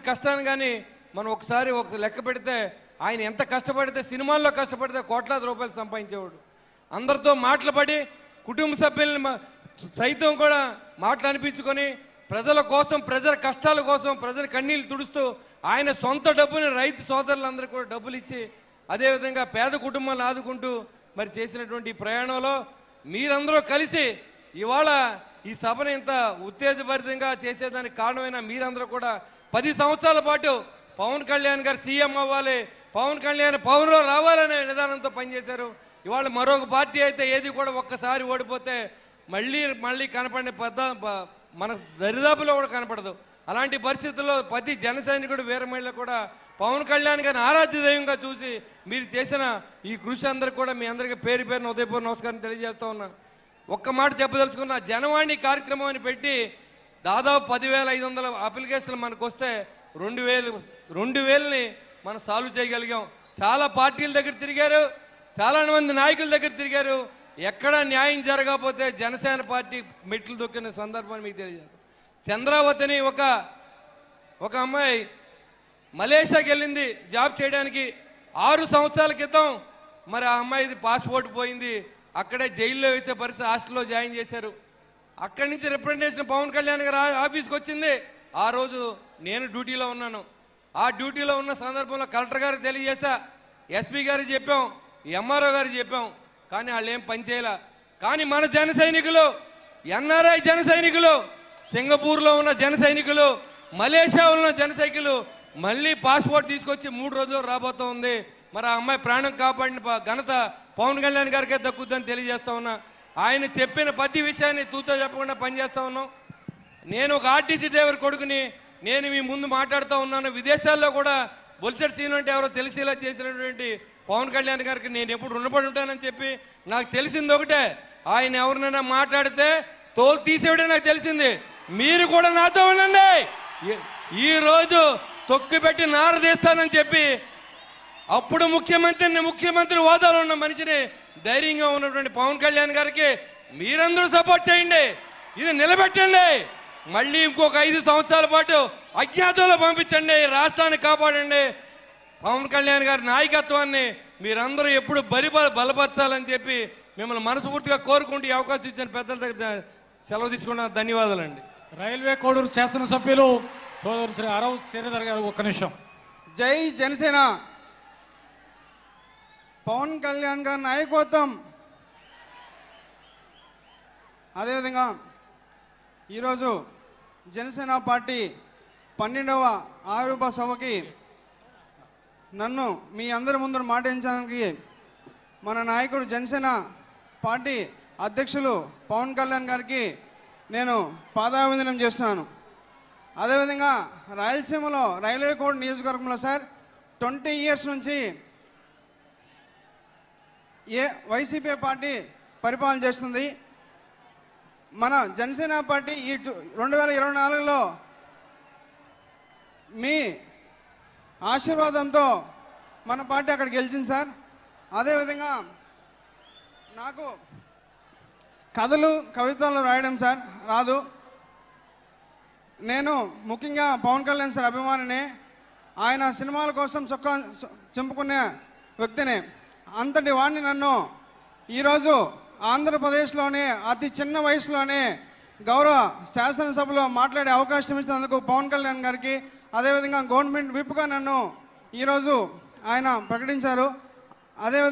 కష్టాన్ని కానీ మనం ఒకసారి లెక్క పెడితే ఆయన ఎంత కష్టపడితే సినిమాల్లో కష్టపడితే కోట్లాది రూపాయలు సంపాదించేవాడు. అందరితో మాటలు కుటుంబ సభ్యుల్ని సైతం కూడా మాటలు అనిపించుకొని ప్రజల కోసం, ప్రజల కష్టాల కోసం, ప్రజల కన్నీళ్లు తుడుస్తూ ఆయన సొంత డబ్బుని రైతు సోదరులందరికీ కూడా డబ్బులు ఇచ్చి అదేవిధంగా పేద కుటుంబాలను ఆదుకుంటూ మరి చేసినటువంటి ప్రయాణంలో మీరందరూ కలిసి ఇవాళ ఈ సభను ఇంత ఉత్తేజభరితంగా చేసేదానికి కారణమైన మీరందరూ కూడా 10 సంవత్సరాల పాటు పవన్ కళ్యాణ్ గారు సీఎం అవ్వాలి, పవన్ కళ్యాణ్ పవన్లో రావాలనే విధానంతో పనిచేశారు. ఇవాళ మరొక పార్టీ అయితే ఏది కూడా ఒక్కసారి ఓడిపోతే మళ్ళీ కనపడిన మన దరిదాపులో కూడా కనపడదు. అలాంటి పరిస్థితుల్లో ప్రతి జన సైనికుడు వీరమహిళ కూడా పవన్ కళ్యాణ్ గారిని ఆరాధ్య దైవంగా చూసి మీరు చేసిన ఈ కృషి అందరికీ కూడా మీ అందరికీ పేరు పేరున ఉదయపూర్వ నమస్కారం తెలియజేస్తా ఉన్నా. ఒక్క మాట చెప్పదలుచుకున్న, జనవాణి కార్యక్రమం అని పెట్టి దాదాపు 10,500 అప్లికేషన్లు మనకు వస్తే 2,000ని మనం సాల్వ్ చేయగలిగాం. చాలా పార్టీల దగ్గర తిరిగారు, చాలా మంది నాయకుల దగ్గర తిరిగారు. ఎక్కడ న్యాయం జరగకపోతే జనసేన పార్టీ మెట్లు దొక్కిన సందర్భాన్ని మీకు తెలియజేస్తాం. చంద్రావతిని ఒక అమ్మాయి మలేషియాకి వెళ్ళింది జాబ్ చేయడానికి. 6 సంవత్సరాల క్రితం మరి ఆ అమ్మాయిది పాస్పోర్ట్ పోయింది. అక్కడే జైల్లో వేసే పరిస్థితి, హాస్టల్లో జాయిన్ చేశారు. అక్కడి నుంచి రిప్రజెంటేషన్ పవన్ కళ్యాణ్ గారు ఆఫీస్కి వచ్చింది. ఆ రోజు నేను డ్యూటీలో ఉన్నాను. ఆ డ్యూటీలో ఉన్న సందర్భంలో కలెక్టర్ గారికి తెలియజేశా, ఎస్పీ గారికి చెప్పాం, ఎంఆర్ఓ గారికి చెప్పాం. కానీ వాళ్ళు ఏం పనిచేయాల. కానీ మన జన సైనికులు, ఎన్ఆర్ఐ జన సైనికులు, సింగపూర్లో ఉన్న జన సైనికులు, మలేషియాలో ఉన్న జన సైనికులు మళ్ళీ పాస్పోర్ట్ తీసుకొచ్చి 3 రోజులు రాబోతా ఉంది. మరి ఆ అమ్మాయి ప్రాణం కాపాడిన ఘనత పవన్ కళ్యాణ్ గారికే దక్కుద్దని తెలియజేస్తా ఉన్నా. ఆయన చెప్పిన ప్రతి విషయాన్ని తూచా చెప్పకుండా పనిచేస్తా ఉన్నాం. నేను ఒక ఆర్టీసీ డ్రైవర్ కొడుకుని, నేను మీ ముందు మాట్లాడుతూ ఉన్నాను. విదేశాల్లో కూడా బొలిసెట్ సీన్ అంటే ఎవరో తెలిసేలా చేసినటువంటి పవన్ కళ్యాణ్ గారికి నేను ఎప్పుడు రుణపడి ఉంటానని చెప్పి నాకు తెలిసింది ఒకటే, ఆయన ఎవరినైనా మాట్లాడితే తోలు తీసేయడే నాకు తెలిసింది. మీరు కూడా నాతో ఉండండి. ఈ రోజు తొక్కిపెట్టి నారదీస్తానని చెప్పి అప్పుడు ముఖ్యమంత్రి హోదాలో ఉన్న మనిషిని, ధైర్యంగా ఉన్నటువంటి పవన్ కళ్యాణ్ గారికి మీరందరూ సపోర్ట్ చేయండి. ఇది నిలబెట్టండి. మళ్ళీ ఇంకొక 5 సంవత్సరాల పాటు అజ్ఞాతంలో పంపించండి. రాష్ట్రాన్ని కాపాడండి. పవన్ కళ్యాణ్ గారి నాయకత్వాన్ని మీరందరూ ఎప్పుడు బలపరచాలని చెప్పి మిమ్మల్ని మనస్ఫూర్తిగా కోరుకుంటూ ఈ అవకాశం ఇచ్చిన పెద్దల దగ్గర సెలవు తీసుకున్న ధన్యవాదాలండి. రైల్వే కోడూరు శాసనసభ్యులు సోదరు శ్రీ అరవ్ శ్రీధర్ గారు, ఒక్క నిమిషం. జై జనసేన. పవన్ కళ్యాణ్ గారి నాయకత్వం. అదేవిధంగా ఈరోజు జనసేన పార్టీ 12వ ఆవిర్భావ సభకి నన్ను మీ అందరి ముందు మాటించడానికి మన నాయకుడు, జనసేన పార్టీ అధ్యక్షులు పవన్ కళ్యాణ్ గారికి నేను పాదాభివందనం చేస్తున్నాను. అదేవిధంగా రాయలసీమలో రైల్వే కోడ్ నియోజకవర్గంలో సార్ 20 ఇయర్స్ నుంచి వైసీపీ పార్టీ పరిపాలన చేస్తుంది. మన జనసేన పార్టీ ఈ 2024లో మీ ఆశీర్వాదంతో మన పార్టీ అక్కడ గెలిచింది సార్. అదేవిధంగా నాకు కథలు, కవితలు రాయడం సార్ రాదు. నేను ముఖ్యంగా పవన్ కళ్యాణ్ సార్ అభిమానినే. ఆయన సినిమాల కోసం చొక్కా చింపుకునే వ్యక్తిని. అంతటి వాడిని నన్ను ఈరోజు ఆంధ్రప్రదేశ్లోనే అతి చిన్న వయసులోనే గౌరవ శాసనసభలో మాట్లాడే అవకాశం ఇచ్చినందుకు పవన్ కళ్యాణ్ గారికి, అదేవిధంగా గవర్నమెంట్ విప్గా నన్ను ఈరోజు ఆయన ప్రకటించారు. అదేవిధంగా